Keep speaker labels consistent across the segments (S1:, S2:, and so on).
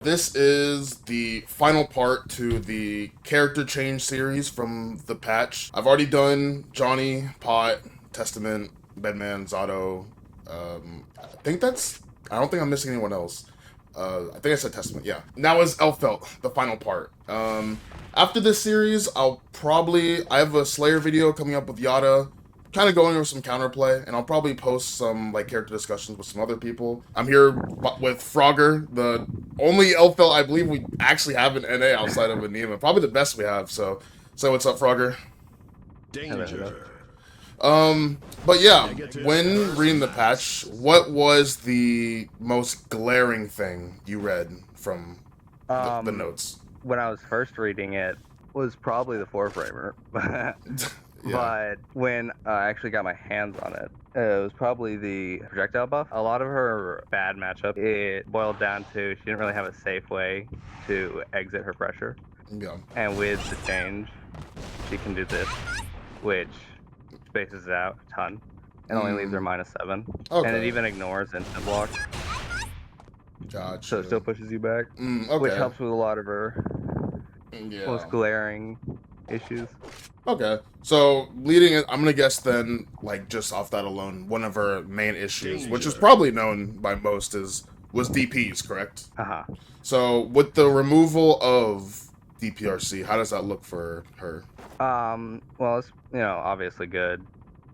S1: This is the final part to the character change series from the patch. I've already done Johnny, Pot, Testament, Bedman, Zato. I don't think I'm missing anyone else. I think I said Testament, yeah. Now is Elphelt, the final part. After this series, I have a Slayer video coming up with Yada, kind of going over some counterplay, and I'll probably post some like character discussions with some other people. I'm here with Frogger, the only Elphelt I believe we actually have in NA outside of Anima. Probably the best we have, so what's up, Frogger?
S2: Hello, hello.
S1: But yeah, when reading the patch, what was the most glaring thing you read from the notes?
S2: When I was first reading it, was probably the four framer,
S1: Yeah.
S2: but when I actually got my hands on it, it was probably the projectile buff. A lot of her bad matchup, it boiled down to she didn't really have a safe way to exit her pressure,
S1: Yeah.
S2: and with the change, she can do this, which spaces it out a ton and only leaves her -7,
S1: Okay.
S2: and it even ignores instant block.
S1: Gotcha.
S2: So it still pushes you back,
S1: Okay.
S2: which helps with a lot of her most
S1: Yeah.
S2: glaring issues.
S1: Okay. So leading it, I'm gonna guess then, like just off that alone, one of her main issues, which is probably known by most, was DPs, correct?
S2: Uh-huh.
S1: So with the removal of DPRC, how does that look for her?
S2: Well, it's, obviously good.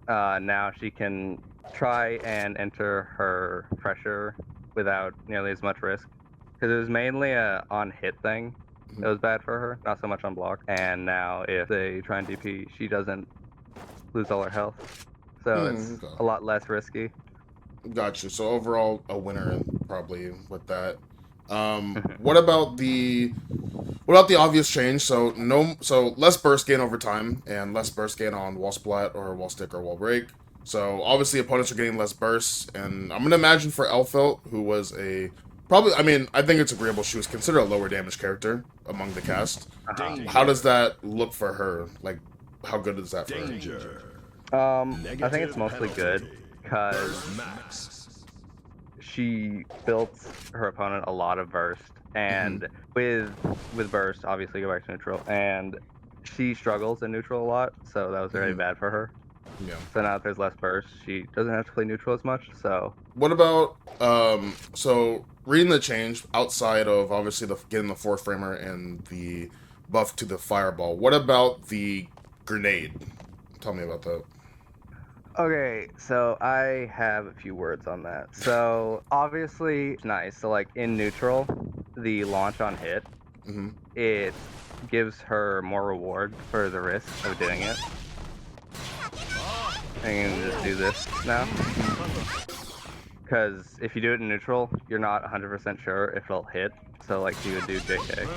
S2: Now she can try and enter her pressure without nearly as much risk. Because it was mainly a on-hit thing that was bad for her, not so much on block. And now if they try and DP, she doesn't lose all her health. So it's
S1: Okay.
S2: a lot less risky.
S1: Gotcha. So overall, a winner probably with that. What about the obvious change? So less burst gain over time and less burst gain on wall splat or wall stick or wall break. So obviously opponents are getting less bursts, and I'm gonna imagine for Elphelt, who was I think it's agreeable. She was considered a lower damage character among the cast. How does that look for her? Like, how good is that for her?
S2: I think it's mostly good because she built her opponent a lot of burst, and with burst, obviously go back to neutral, and she struggles in neutral a lot, so that was very bad for her.
S1: Yeah.
S2: So now that there's less burst, she doesn't have to play neutral as much. So
S1: what about so reading the change outside of obviously getting the four framer and the buff to the fireball? What about the grenade? Tell me about that.
S2: okay, so I have a few words on that. So obviously it's nice. So like in neutral, the launch on hit, it gives her more reward for the risk of doing it. I can just do this now. Because if you do it in neutral, you're not 100% sure if it'll hit. So like she would do JK.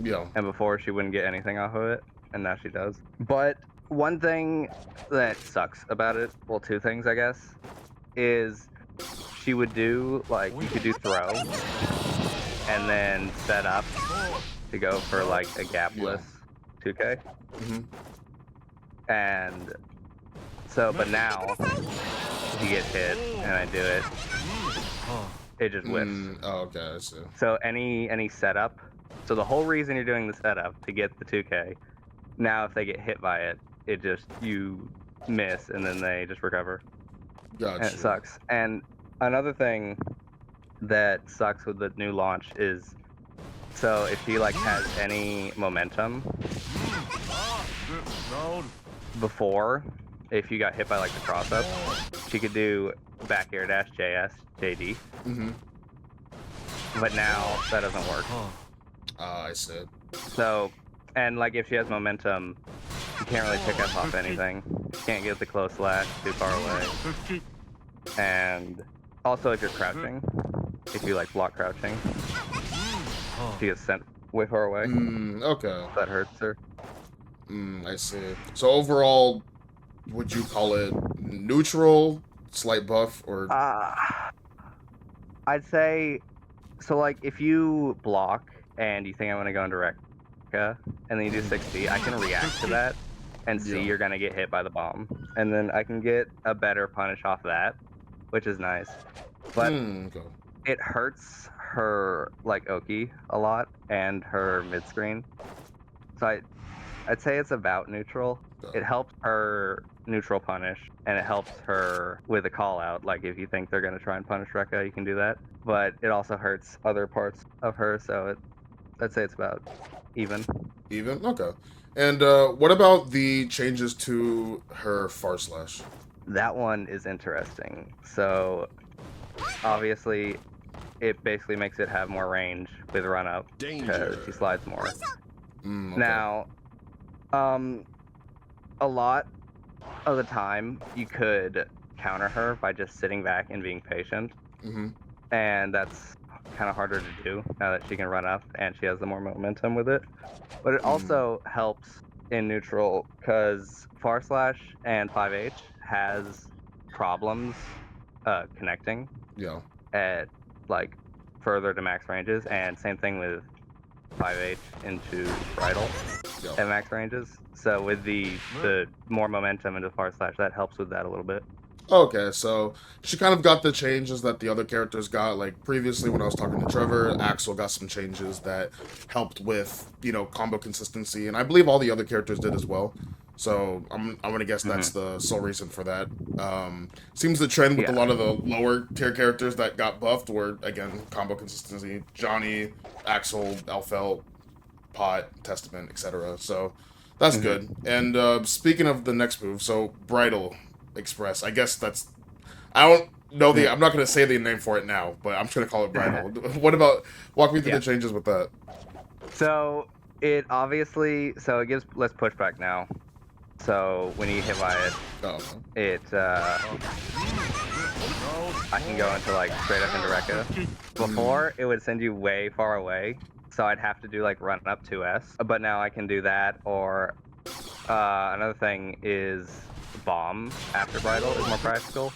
S1: Yeah.
S2: And before she wouldn't get anything off of it, and now she does. But one thing that sucks about it, well, two things I guess, is she would do, like, you could do throw, and then set up to go for like a gapless 2K. And so, but now, if you get hit, and I do it, it just whiffs.
S1: Oh, okay, I see.
S2: So any setup, so the whole reason you're doing the setup to get the 2K, now if they get hit by it, you miss, and then they just recover.
S1: Gotcha.
S2: And it sucks. And another thing that sucks with the new launch is, so if she like has any momentum before, if you got hit by like the cross up, she could do back air dash JS JD. But now that doesn't work.
S1: I see.
S2: So, and like if she has momentum, you can't really pick up off anything. You can't get the close slash too far away. And also if you're crouching, if you like block crouching, she gets sent way far away.
S1: Okay.
S2: That hurts her.
S1: I see. So overall, would you call it neutral, slight buff, or?
S2: I'd say, so like if you block and you think I'm gonna go into Reca, and then you do 60, I can react to that and see you're gonna get hit by the bomb, and then I can get a better punish off that, which is nice. But it hurts her like Oki a lot and her mid screen. So I'd say it's about neutral. It helps her neutral punish, and it helps her with a call out. Like if you think they're gonna try and punish Reca, you can do that. But it also hurts other parts of her, so I'd say it's about even.
S1: Even? Okay. And what about the changes to her far slash?
S2: That one is interesting. So obviously, it basically makes it have more range with run up because she slides more.
S1: Okay.
S2: Now, a lot of the time you could counter her by just sitting back and being patient, and that's kind of harder to do now that she can run up and she has the more momentum with it. But it also helps in neutral because far slash and 5H has problems connecting
S1: Yeah.
S2: at like further to max ranges, and same thing with 5H into Bridal at max ranges. So with the more momentum into far slash, that helps with that a little bit.
S1: Okay, so she kind of got the changes that the other characters got. Like previously, when I was talking to Trevor, Axel got some changes that helped with combo consistency, and I believe all the other characters did as well. So I'm gonna guess that's the sole reason for that. Seems the trend with a lot of the lower tier characters that got buffed were again combo consistency. Johnny, Axel, Elphelt, Pot, Testament, etc. So that's good. And speaking of the next move, so Bridal Express. I guess that's. I don't know the. I'm not going to say the name for it now, but I'm just going to call it Bridal. What about? Walk me through the changes with that.
S2: So it obviously. So it gives less pushback now. So when you hit by it, I can go into like straight up into Reca. Before it would send you way far away, so I'd have to do like run up 2S. But now I can do that, or another thing is bomb after Bridal is more practical.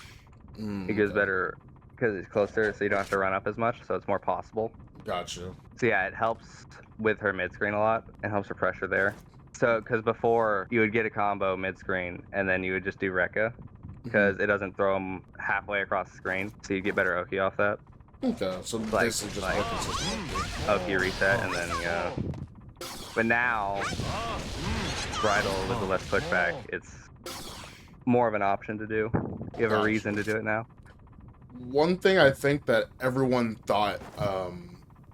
S2: It gives better because it's closer, so you don't have to run up as much, so it's more possible.
S1: Gotcha.
S2: So yeah, it helps with her mid screen a lot. It helps her pressure there. So because before you would get a combo mid screen and then you would just do Reca because it doesn't throw them halfway across the screen, so you get better Oki off that.
S1: Okay, so basically just
S2: Oki reset and then But now Bridal with the less pushback, it's more of an option to do. You have a reason to do it now.
S1: One thing I think that everyone thought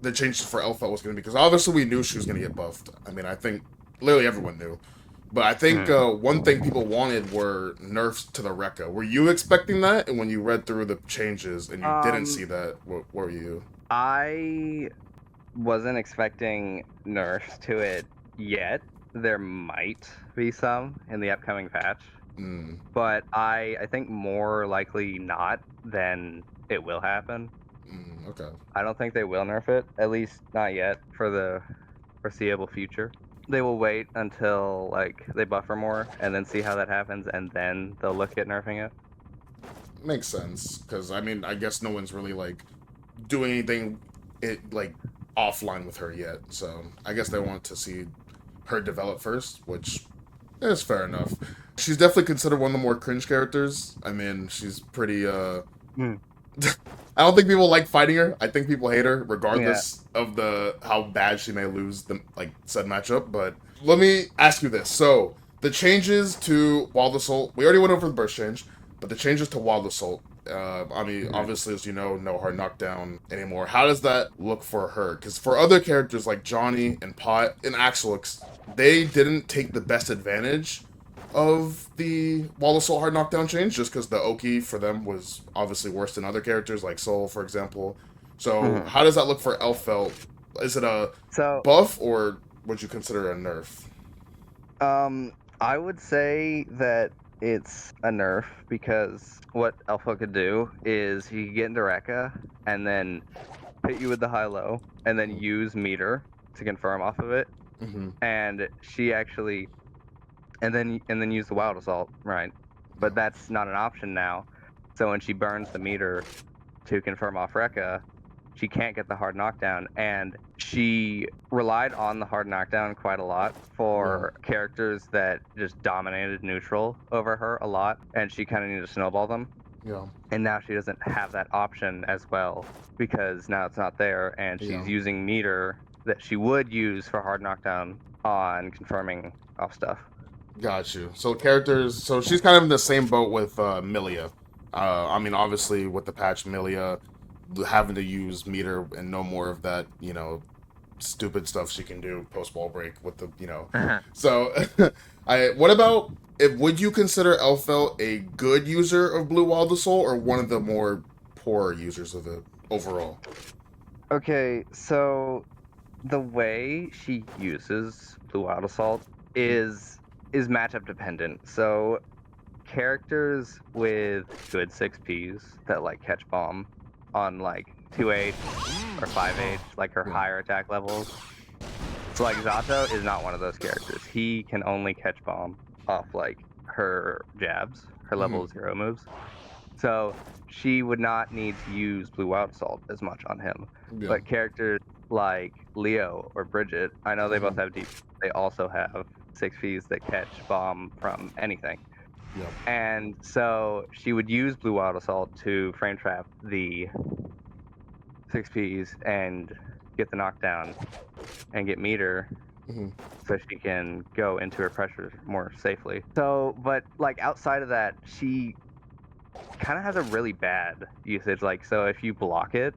S1: the changes for Elphelt was going to be, because obviously we knew she was going to get buffed. I mean, I think literally everyone knew. But I think one thing people wanted were nerfs to the Reca. Were you expecting that? And when you read through the changes and you didn't see that, what were you?
S2: I wasn't expecting nerfs to it yet. There might be some in the upcoming patch. But I think more likely not than it will happen.
S1: Okay.
S2: I don't think they will nerf it, at least not yet for the foreseeable future. They will wait until like they buffer more and then see how that happens, and then they'll look at nerfing it.
S1: Makes sense, because I mean, I guess no one's really like doing anything like offline with her yet. So I guess they want to see her develop first, which is fair enough. She's definitely considered one of the more cringe characters. I mean, she's pretty I don't think people like fighting her. I think people hate her, regardless of how bad she may lose the said matchup. But let me ask you this: so the changes to Wild Assault, we already went over the burst change, but the changes to Wild Assault. I mean, obviously, as you know, no hard knockdown anymore. How does that look for her? Because for other characters like Johnny and Pot and Axel, they didn't take the best advantage of the Wild Assault hard knockdown change, just because the Oki for them was obviously worse than other characters like Soul, for example. So how does that look for Elphelt? Is it a buff, or would you consider it a nerf?
S2: I would say that it's a nerf, because what Elphelt could do is he could get into Reca and then hit you with the high-low and then use meter to confirm off of it. And she actually and then use the Wild Assault, right? But that's not an option now. So when she burns the meter to confirm off Reca, she can't get the hard knockdown, and she relied on the hard knockdown quite a lot for characters that just dominated neutral over her a lot, and she kind of needed to snowball them.
S1: Yeah.
S2: And now she doesn't have that option as well because now it's not there, and she's
S1: Yeah.
S2: using meter that she would use for hard knockdown on confirming off stuff.
S1: Got you. So characters. So she's kind of in the same boat with Milia. I mean, obviously with the patch Milia having to use meter and no more of that, stupid stuff she can do post ball break with the. So, I. What about if would you consider Elphelt a good user of Blue Wild of Soul or one of the more poor users of it overall?
S2: Okay, so the way she uses Blue Wild Assault is matchup dependent. So characters with good 6Ps that like catch bomb on like 2H or 5H, like her
S1: Yeah.
S2: higher attack levels. So like Zato is not one of those characters. He can only catch bomb off like her jabs, her level 0 moves. So she would not need to use Blue Wild Assault as much on him.
S1: Yeah.
S2: But characters like Leo or Bridget, I know they both
S1: Mhm.
S2: have deep. They also have 6Ps that catch bomb from anything.
S1: Yeah.
S2: And so she would use Blue Wild Assault to frame trap the 6Ps and get the knockdown and get meter
S1: Mhm.
S2: so she can go into her pressure more safely. So, but like outside of that, she kind of has a really bad usage. Like, so if you block it,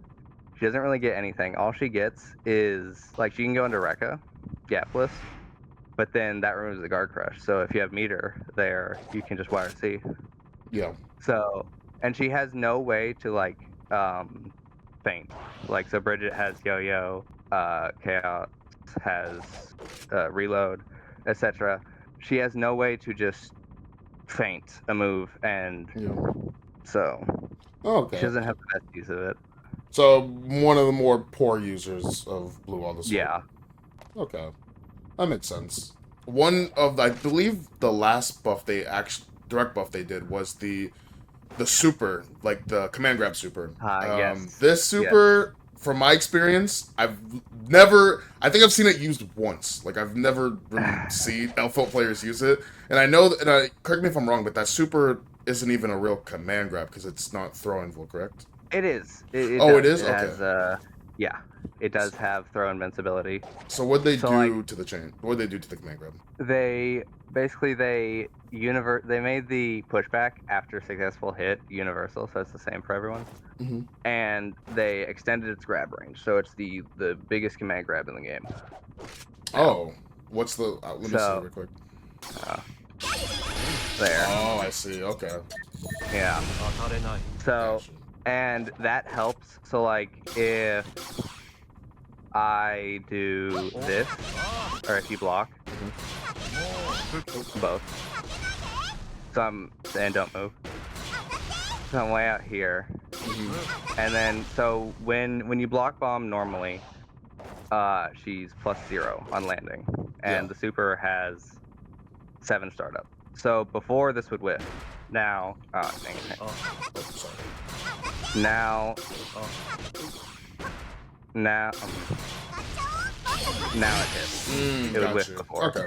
S2: she doesn't really get anything. All she gets is like she can go into Reca, gapless, but then that removes the guard crush. So if you have meter there, you can just YRC.
S1: Yeah.
S2: So, and she has no way to like feint. Like, so Bridget has yo-yo, Chaos has reload, etc. She has no way to just feint a move, and
S1: Yeah.
S2: so she
S1: Okay.
S2: doesn't have the best use of it.
S1: So one of the more poor users of Blue Wild Assault.
S2: Yeah.
S1: Okay. That makes sense. One of I believe the last buff they actually direct buff they did was the super, like the command grab super.
S2: Yes.
S1: This super, from my experience, I think I've seen it used once. Like I've never really seen Elphelt players use it, and I know that. Correct me if I'm wrong, but that super isn't even a real command grab because it's not throw invul, correct?
S2: It is. It
S1: Oh,
S2: does.
S1: it is.
S2: It
S1: Okay.
S2: has yeah. It does have throw invincibility.
S1: So what they
S2: So like
S1: do to the chain? What they do to the command grab?
S2: they basically they made the pushback after successful hit universal, so it's the same for everyone.
S1: Mm-hmm.
S2: And they extended its grab range, so it's the biggest command grab in the game.
S1: Oh, what's the? Let me see
S2: So
S1: real quick.
S2: there.
S1: Oh, I see. Okay.
S2: Yeah. So
S1: Gotcha.
S2: and that helps. So like if I do this, or if you block, both. So and don't move. So I'm way out here, and then so when you block bomb normally, she's +0 on landing, and
S1: Yeah.
S2: the super has 7 startup. So before this would whiff. Now, dang it.
S1: Oh, sorry.
S2: Now, now, now it hits. It would whiff
S1: Gotcha.
S2: before.
S1: Okay.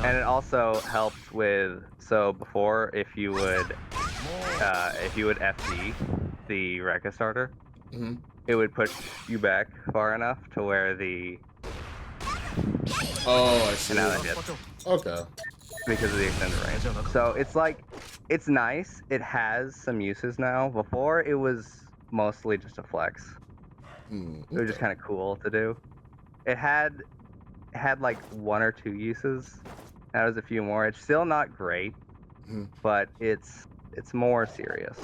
S2: And it also helps with, so before if you would FD the Reca starter, it would push you back far enough to where the
S1: Oh, I see.
S2: and now it hits
S1: Okay.
S2: because of the extended range. So it's like, it's nice. It has some uses now. Before it was mostly just a flex. It was just kind of cool to do. It had like 1 or 2 uses. That was a few more. It's still not great, but it's more serious.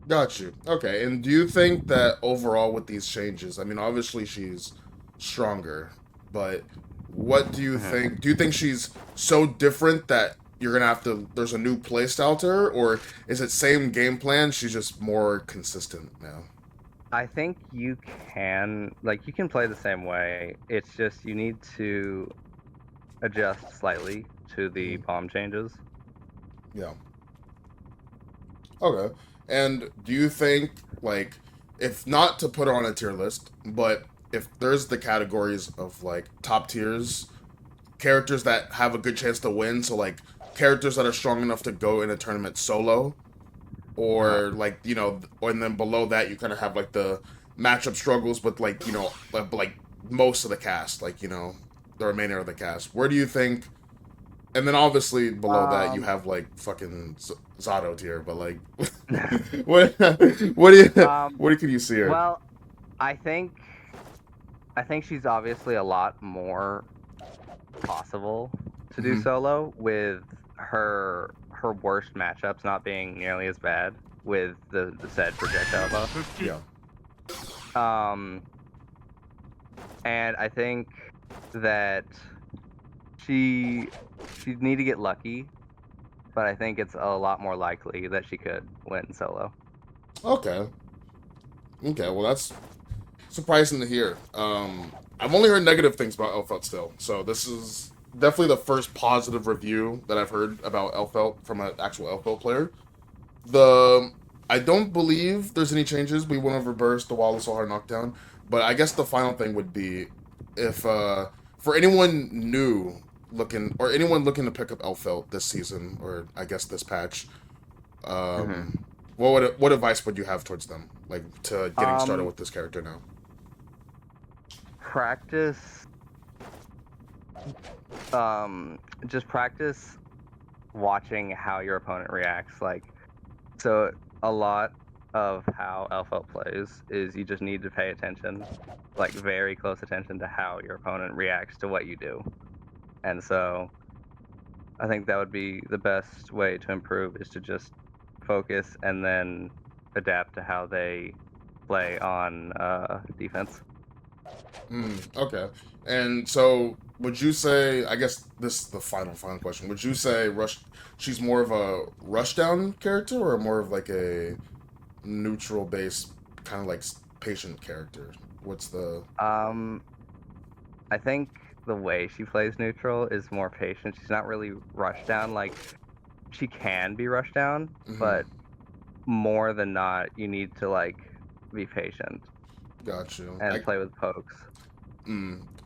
S1: Got you. Okay. And do you think that overall with these changes, I mean, obviously she's stronger, but what do you think? Do you think she's so different that you're gonna have to? There's a new playstyle to her, or is it same game plan? She's just more consistent now.
S2: I think you can play the same way. It's just you need to adjust slightly to the bomb changes.
S1: Yeah. Okay. And do you think, like, if not to put her on a tier list, but if there's the categories of, like, top tiers, characters that have a good chance to win, so, like, characters that are strong enough to go in a tournament solo,
S2: Uh-huh.
S1: or like and then below that you kind of have like the matchup struggles with like like most of the cast, like the remainder of the cast. Where do you think? And then obviously below that you
S2: Um,
S1: have like fucking Zato tier, but like what what do you
S2: um,
S1: what can you see here?
S2: well, I think I think she's obviously a lot more possible to do
S1: Hmm.
S2: solo with her worst matchups not being nearly as bad with the said projectile buff.
S1: Yeah.
S2: Um, and I think that she she'd need to get lucky, but I think it's a lot more likely that she could win solo.
S1: Okay. Okay. Well, that's surprising to hear. I've only heard negative things about Elphelt still, so this is definitely the first positive review that I've heard about Elphelt from an actual Elphelt player. The I don't believe there's any changes. We went over burst, the wall is so hard knockdown, but I guess the final thing would be if for anyone new looking or anyone looking to pick up Elphelt this season or I guess this patch,
S2: Hmm.
S1: um, what advice would you have towards them, like to getting started
S2: Um,
S1: with this character now?
S2: practice. Just practice watching how your opponent reacts. Like, so a lot of how Elphelt plays is you just need to pay attention, like very close attention to how your opponent reacts to what you do. And so I think that would be the best way to improve is to just focus and then adapt to how they play on defense.
S1: Okay. And so, would you say? I guess this is the final question. Would you say rush? She's more of a rush down character, or more of like a neutral base, kind of like patient character? What's the?
S2: Um, I think the way she plays neutral is more patient. She's not really rushed down. Like she can be rushed down,
S1: Mm-hmm.
S2: but more than not, you need to like be patient
S1: Got you.
S2: and play with pokes.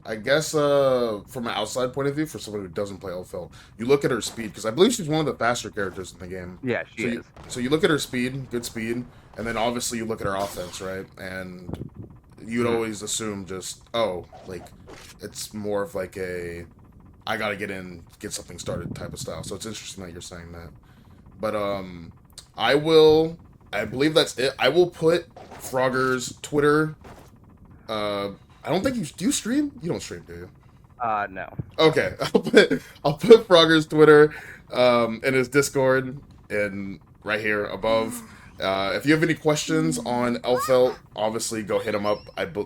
S1: I guess from an outside point of view, for someone who doesn't play Elfeld, you look at her speed because I believe she's one of the faster characters in the game.
S2: Yeah, she
S1: So you
S2: is.
S1: so you look at her speed, good speed, and then obviously you look at her offense, right? And you'd
S2: Hmm.
S1: always assume just like it's more of like a I gotta get in, get something started type of style. So it's interesting that you're saying that. But I will. I believe that's it. I will put Frogger's Twitter. Uh, I don't think you do. You stream? You don't stream, do you?
S2: No.
S1: Okay, I'll put Frogger's Twitter, and his Discord, and right here above. If you have any questions on Elfelt, obviously go hit him up.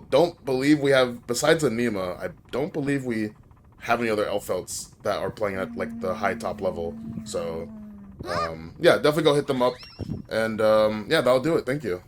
S1: Don't believe we have, besides Anima, I don't believe we have any other Elfelts that are playing at like the high top level. So, yeah, definitely go hit them up, and yeah, that'll do it. Thank you.